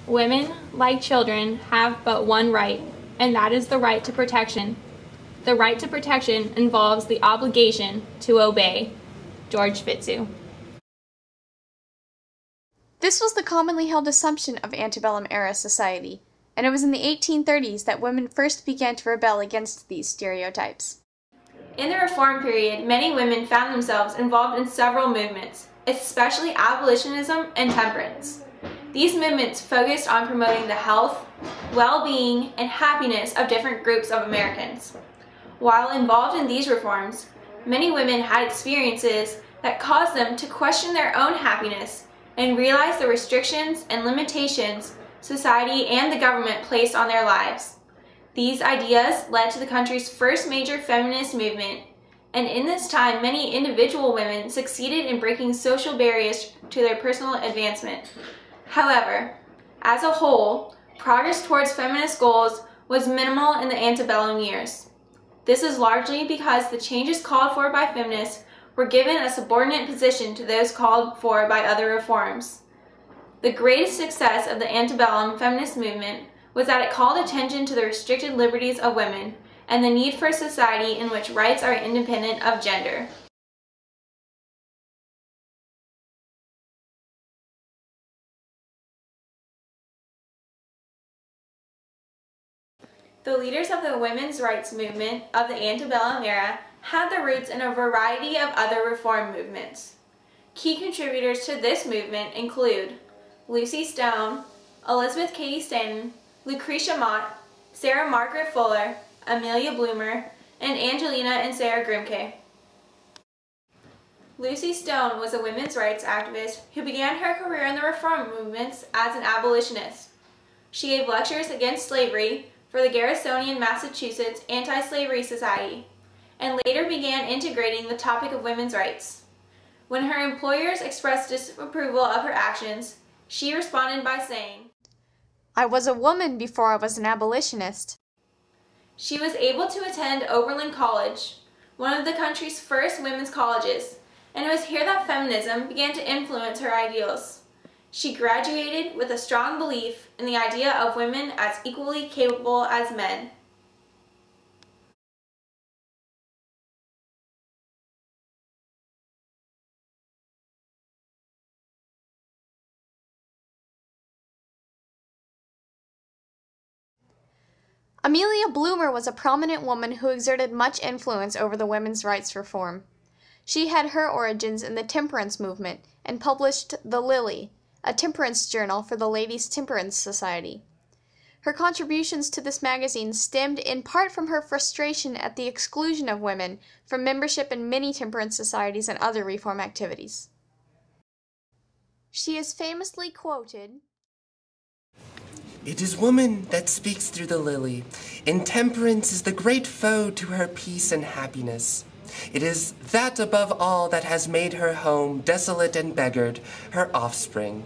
Women, like children, have but one right, and that is the right to protection. The right to protection involves the obligation to obey. George Fitzhugh. This was the commonly held assumption of antebellum-era society, and it was in the 1830s that women first began to rebel against these stereotypes. In the Reform period, many women found themselves involved in several movements, especially abolitionism and temperance. These movements focused on promoting the health, well-being, and happiness of different groups of Americans. While involved in these reforms, many women had experiences that caused them to question their own happiness and realize the restrictions and limitations society and the government placed on their lives. These ideas led to the country's first major feminist movement, and in this time many individual women succeeded in breaking social barriers to their personal advancement. However, as a whole, progress towards feminist goals was minimal in the antebellum years. This is largely because the changes called for by feminists were given a subordinate position to those called for by other reforms. The greatest success of the antebellum feminist movement was that it called attention to the restricted liberties of women and the need for a society in which rights are independent of gender. The leaders of the women's rights movement of the antebellum era had their roots in a variety of other reform movements. Key contributors to this movement include Lucy Stone, Elizabeth Cady Stanton, Lucretia Mott, Sarah Margaret Fuller, Amelia Bloomer, and Angelina and Sarah Grimke. Lucy Stone was a women's rights activist who began her career in the reform movements as an abolitionist. She gave lectures against slavery for the Garrisonian, Massachusetts Anti-Slavery Society, and later began integrating the topic of women's rights. When her employers expressed disapproval of her actions, she responded by saying, "I was a woman before I was an abolitionist." She was able to attend Oberlin College, one of the country's first women's colleges, and it was here that feminism began to influence her ideals. She graduated with a strong belief in the idea of women as equally capable as men. Amelia Bloomer was a prominent woman who exerted much influence over the women's rights reform. She had her origins in the temperance movement and published The Lily, a temperance journal for the Ladies' Temperance Society. Her contributions to this magazine stemmed in part from her frustration at the exclusion of women from membership in many temperance societies and other reform activities. She is famously quoted, "It is woman that speaks through the lily. Intemperance is the great foe to her peace and happiness. It is that above all that has made her home desolate and beggared, her offspring.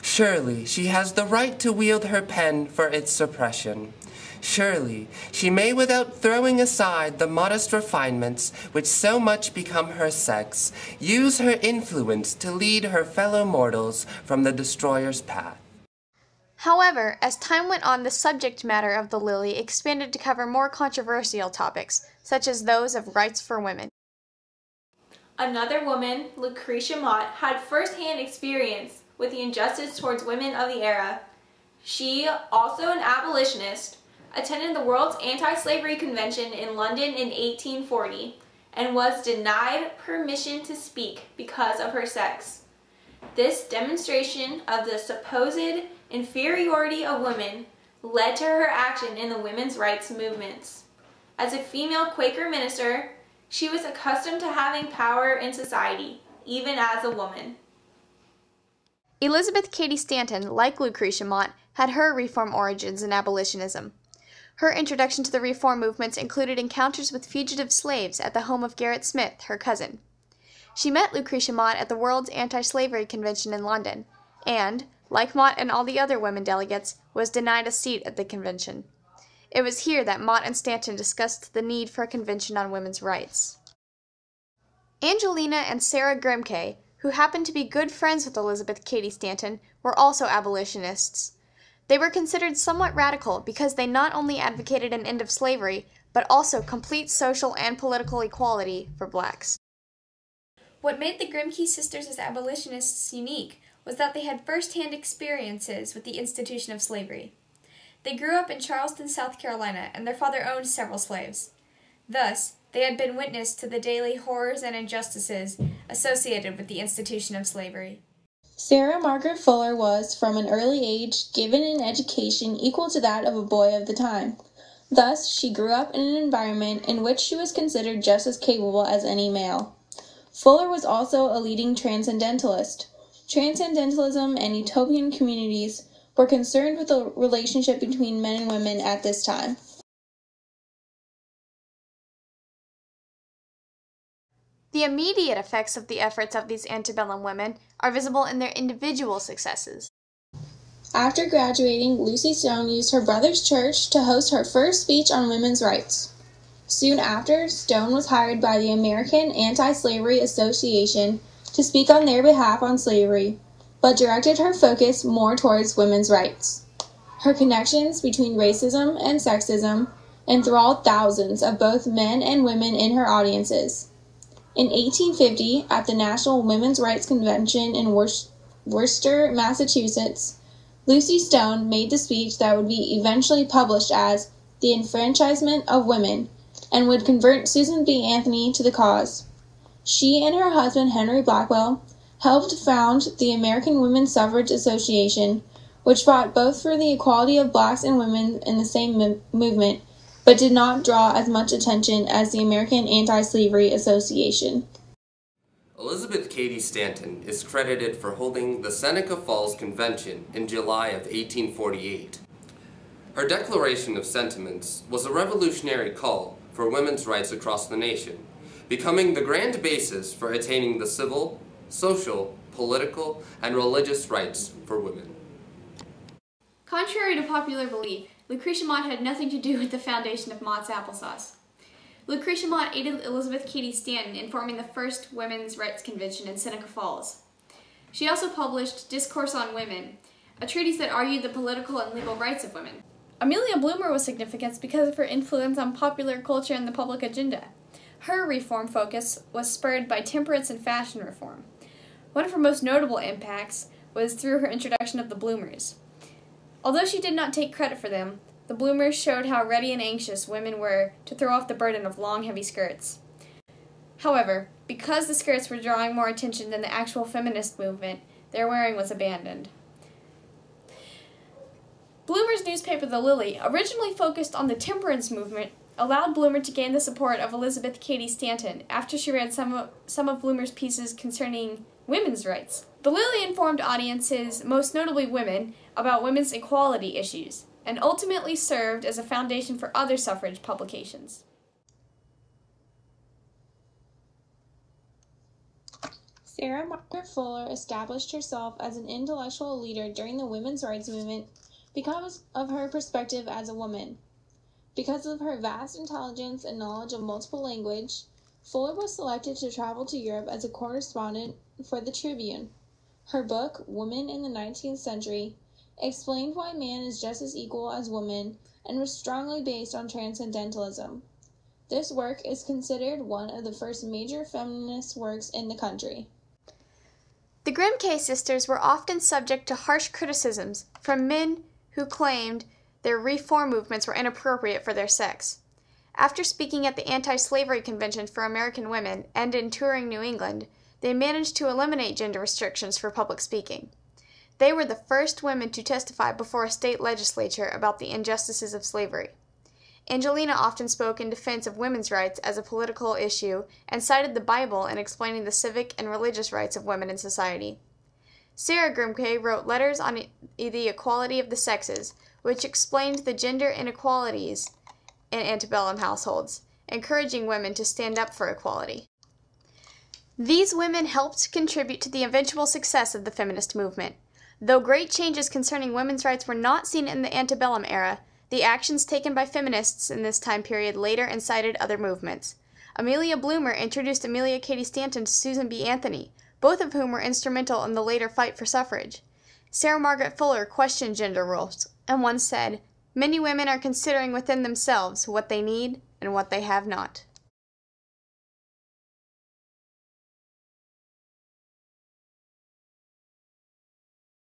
Surely she has the right to wield her pen for its suppression. Surely she may, without throwing aside the modest refinements which so much become her sex, use her influence to lead her fellow mortals from the destroyer's path." However, as time went on, the subject matter of the Lily expanded to cover more controversial topics, such as those of rights for women. Another woman, Lucretia Mott, had first-hand experience with the injustice towards women of the era. She, also an abolitionist, attended the World's Anti-Slavery Convention in London in 1840 and was denied permission to speak because of her sex. This demonstration of the supposed inferiority of women led to her action in the women's rights movements. As a female Quaker minister, she was accustomed to having power in society, even as a woman. Elizabeth Cady Stanton, like Lucretia Mott, had her reform origins in abolitionism. Her introduction to the reform movements included encounters with fugitive slaves at the home of Gerrit Smith, her cousin. She met Lucretia Mott at the World's Anti-Slavery Convention in London, and, like Mott and all the other women delegates, was denied a seat at the convention. It was here that Mott and Stanton discussed the need for a convention on women's rights. Angelina and Sarah Grimke, who happened to be good friends with Elizabeth Cady Stanton, were also abolitionists. They were considered somewhat radical because they not only advocated an end of slavery, but also complete social and political equality for blacks. What made the Grimke sisters as abolitionists unique was that they had first-hand experiences with the institution of slavery. They grew up in Charleston, South Carolina, and their father owned several slaves. Thus, they had been witness to the daily horrors and injustices associated with the institution of slavery. Sarah Margaret Fuller was, from an early age, given an education equal to that of a boy of the time. Thus, she grew up in an environment in which she was considered just as capable as any male. Fuller was also a leading transcendentalist. Transcendentalism and utopian communities were concerned with the relationship between men and women at this time. The immediate effects of the efforts of these antebellum women are visible in their individual successes. After graduating, Lucy Stone used her brother's church to host her first speech on women's rights. Soon after, Stone was hired by the American Anti-Slavery Association to speak on their behalf on slavery, but directed her focus more towards women's rights. Her connections between racism and sexism enthralled thousands of both men and women in her audiences. In 1850, at the National Women's Rights Convention in Worcester, Massachusetts, Lucy Stone made the speech that would be eventually published as The Enfranchisement of Women and would convert Susan B. Anthony to the cause. She and her husband Henry Blackwell helped found the American Women's Suffrage Association, which fought both for the equality of blacks and women in the same movement, but did not draw as much attention as the American Anti-Slavery Association. Elizabeth Cady Stanton is credited for holding the Seneca Falls Convention in July of 1848. Her declaration of sentiments was a revolutionary call for women's rights across the nation, becoming the grand basis for attaining the civil, social, political, and religious rights for women. Contrary to popular belief, Lucretia Mott had nothing to do with the foundation of Mott's Applesauce. Lucretia Mott aided Elizabeth Cady Stanton in forming the first women's rights convention in Seneca Falls. She also published Discourse on Women, a treatise that argued the political and legal rights of women. Amelia Bloomer was significant because of her influence on popular culture and the public agenda. Her reform focus was spurred by temperance and fashion reform. One of her most notable impacts was through her introduction of the bloomers. Although she did not take credit for them, the bloomers showed how ready and anxious women were to throw off the burden of long, heavy skirts. However, because the skirts were drawing more attention than the actual feminist movement, their wearing was abandoned. Bloomer's newspaper, The Lily, originally focused on the temperance movement, allowed Bloomer to gain the support of Elizabeth Cady Stanton after she read some of Bloomer's pieces concerning women's rights. The Lily informed audiences, most notably women, about women's equality issues, and ultimately served as a foundation for other suffrage publications. Sarah Margaret Fuller established herself as an intellectual leader during the women's rights movement because of her perspective as a woman. Because of her vast intelligence and knowledge of multiple languages, Fuller was selected to travel to Europe as a correspondent for the Tribune. Her book, Women in the 19th Century, explained why man is just as equal as woman and was strongly based on transcendentalism. This work is considered one of the first major feminist works in the country. The Grimke sisters were often subject to harsh criticisms from men who claimed their reform movements were inappropriate for their sex. After speaking at the Anti-Slavery Convention for American Women and in touring New England, they managed to eliminate gender restrictions for public speaking. They were the first women to testify before a state legislature about the injustices of slavery. Angelina often spoke in defense of women's rights as a political issue and cited the Bible in explaining the civic and religious rights of women in society. Sarah Grimke wrote letters on the equality of the sexes, which explained the gender inequalities in antebellum households, encouraging women to stand up for equality. These women helped contribute to the eventual success of the feminist movement. Though great changes concerning women's rights were not seen in the antebellum era, the actions taken by feminists in this time period later incited other movements. Amelia Bloomer introduced Amelia Cady Stanton to Susan B. Anthony, both of whom were instrumental in the later fight for suffrage. Sarah Margaret Fuller questioned gender roles and once said, "Many women are considering within themselves what they need and what they have not."